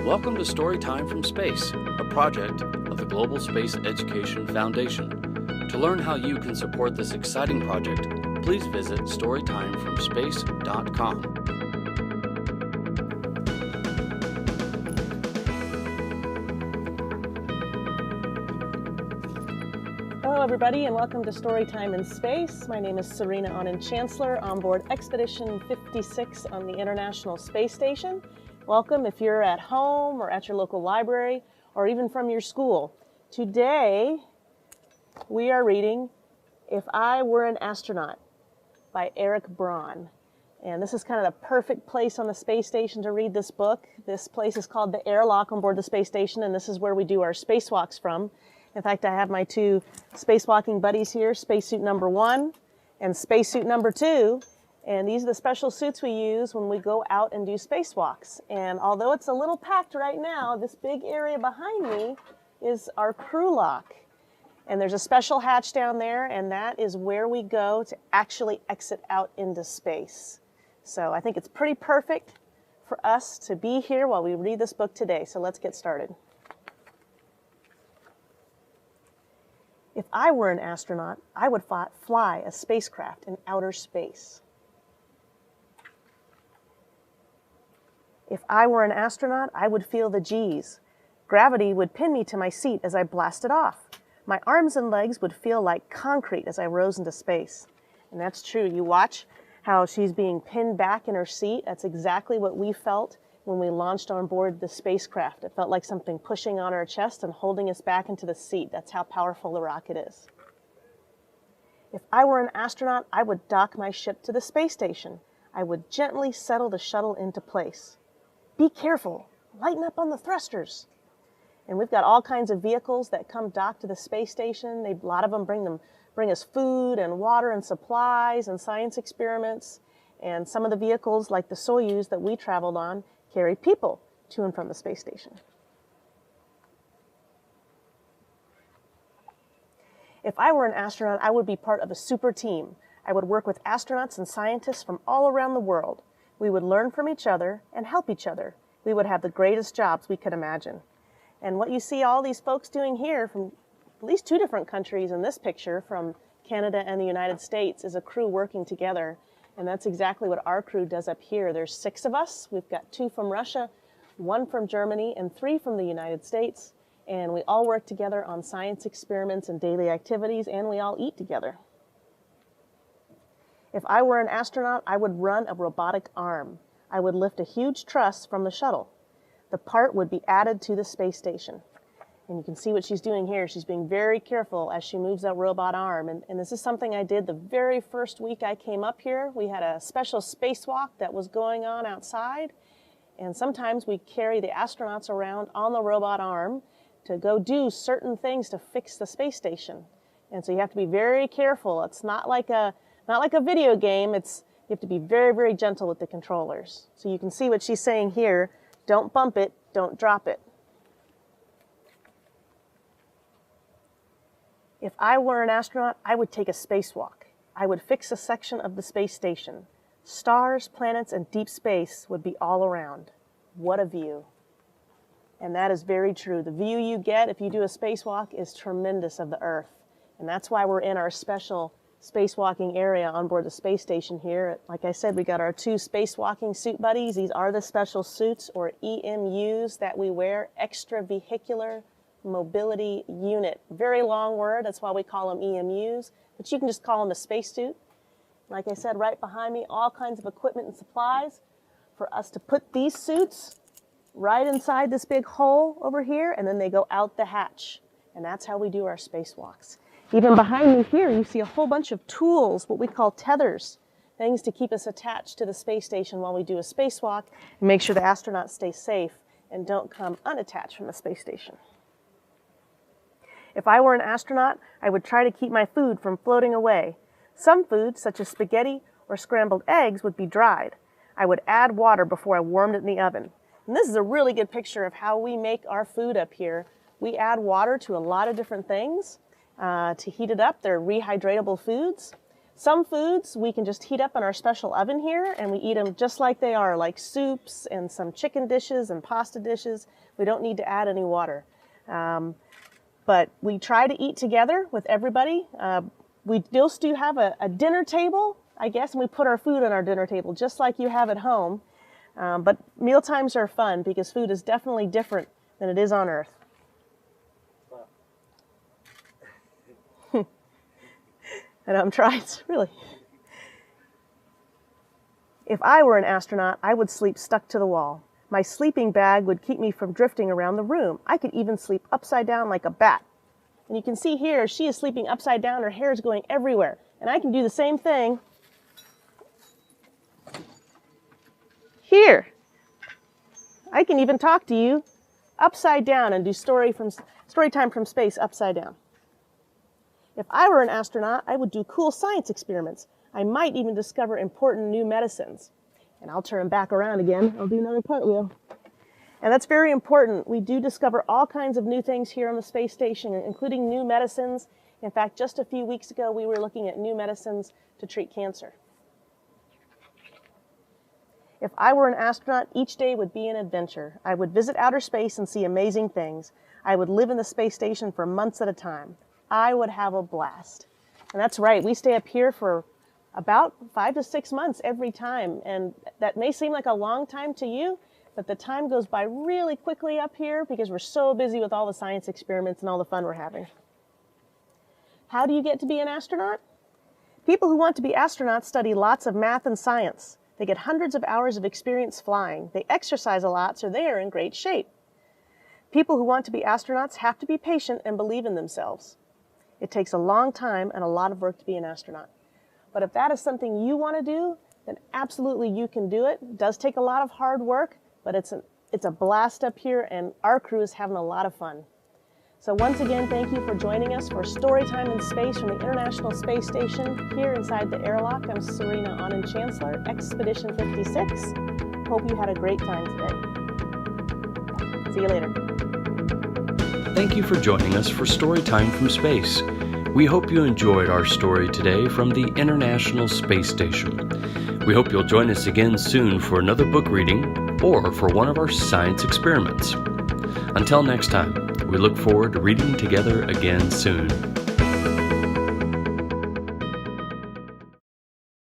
Welcome to Storytime from Space, a project of the Global Space Education Foundation. To learn how you can support this exciting project, please visit storytimefromspace.com. Hello everybody and welcome to Storytime in Space. My name is Serena Anand-Chancellor on board Expedition 56 on the International Space Station. Welcome if you're at home or at your local library or even from your school. Today we are reading If I Were an Astronaut by Eric Braun. And this is kind of the perfect place on the space station to read this book. This place is called the airlock on board the space station, and this is where we do our spacewalks from. In fact, I have my two spacewalking buddies here, spacesuit number 1 and spacesuit number 2. And these are the special suits we use when we go out and do spacewalks. And although it's a little packed right now, this big area behind me is our crew lock. And there's a special hatch down there, and that is where we go to actually exit out into space. So I think it's pretty perfect for us to be here while we read this book today. So let's get started. If I were an astronaut, I would fly a spacecraft in outer space. If I were an astronaut, I would feel the G's. Gravity would pin me to my seat as I blasted off. My arms and legs would feel like concrete as I rose into space. And that's true. You watch how she's being pinned back in her seat. That's exactly what we felt when we launched on board the spacecraft. It felt like something pushing on our chest and holding us back into the seat. That's how powerful the rocket is. If I were an astronaut, I would dock my ship to the space station. I would gently settle the shuttle into place. Be careful, lighten up on the thrusters. And we've got all kinds of vehicles that come dock to the space station. A lot of them bring us food and water and supplies and science experiments. And some of the vehicles, like the Soyuz that we traveled on, carry people to and from the space station. If I were an astronaut, I would be part of a super team. I would work with astronauts and scientists from all around the world. We would learn from each other and help each other. We would have the greatest jobs we could imagine. And what you see all these folks doing here from at least 2 different countries in this picture, from Canada and the United States, is a crew working together. And that's exactly what our crew does up here. There's 6 of us. We've got 2 from Russia, 1 from Germany, and 3 from the United States. And we all work together on science experiments and daily activities, and we all eat together. If I were an astronaut, I would run a robotic arm. I would lift a huge truss from the shuttle. The part would be added to the space station. And you can see what she's doing here. She's being very careful as she moves that robot arm. And this is something I did the very first week I came up here. We had a special spacewalk that was going on outside. And sometimes we carry the astronauts around on the robot arm to go do certain things to fix the space station. And so you have to be very careful. It's not like a video game. You have to be very, very gentle with the controllers. So you can see what she's saying here. Don't bump it, don't drop it. If I were an astronaut, I would take a spacewalk. I would fix a section of the space station. Stars, planets, and deep space would be all around. What a view. And that is very true. The view you get if you do a spacewalk is tremendous of the Earth. And that's why we're in our special spacewalking area on board the space station here. Like I said, we got our 2 spacewalking suit buddies. These are the special suits, or EMUs, that we wear, extravehicular mobility unit. Very long word, that's why we call them EMUs, but you can just call them a spacesuit. Like I said, right behind me, all kinds of equipment and supplies for us to put these suits right inside this big hole over here, and then they go out the hatch. And that's how we do our spacewalks. Even behind me here, you see a whole bunch of tools, what we call tethers, things to keep us attached to the space station while we do a spacewalk and make sure the astronauts stay safe and don't come unattached from the space station. If I were an astronaut, I would try to keep my food from floating away. Some foods, such as spaghetti or scrambled eggs, would be dried. I would add water before I warmed it in the oven. And this is a really good picture of how we make our food up here. We add water to a lot of different things to heat it up. They're rehydratable foods. Some foods we can just heat up in our special oven here, and we eat them just like they are, like soups and some chicken dishes and pasta dishes. We don't need to add any water. But we try to eat together with everybody. We still do have a dinner table, I guess, and we put our food on our dinner table just like you have at home. But meal times are fun because food is definitely different than it is on Earth. And I'm trying to, really. If I were an astronaut, I would sleep stuck to the wall. My sleeping bag would keep me from drifting around the room. I could even sleep upside down like a bat. And you can see here, she is sleeping upside down. Her hair is going everywhere. And I can do the same thing here. I can even talk to you upside down and do story time from space upside down. If I were an astronaut, I would do cool science experiments. I might even discover important new medicines. And I'll turn back around again. I'll do another cartwheel. And that's very important. We do discover all kinds of new things here on the space station, including new medicines. In fact, just a few weeks ago, we were looking at new medicines to treat cancer. If I were an astronaut, each day would be an adventure. I would visit outer space and see amazing things. I would live in the space station for months at a time. I would have a blast. And that's right, we stay up here for about 5 to 6 months every time. And that may seem like a long time to you, but the time goes by really quickly up here because we're so busy with all the science experiments and all the fun we're having. How do you get to be an astronaut? People who want to be astronauts study lots of math and science. They get hundreds of hours of experience flying. They exercise a lot, so they are in great shape. People who want to be astronauts have to be patient and believe in themselves. It takes a long time and a lot of work to be an astronaut. But if that is something you want to do, then absolutely you can do it. It does take a lot of hard work, but it's a blast up here, and our crew is having a lot of fun. So once again, thank you for joining us for Storytime in Space from the International Space Station here inside the airlock. I'm Serena Anand-Chancellor, Expedition 56. Hope you had a great time today. See you later. Thank you for joining us for Storytime from Space. We hope you enjoyed our story today from the International Space Station. We hope you'll join us again soon for another book reading or for one of our science experiments. Until next time, we look forward to reading together again soon.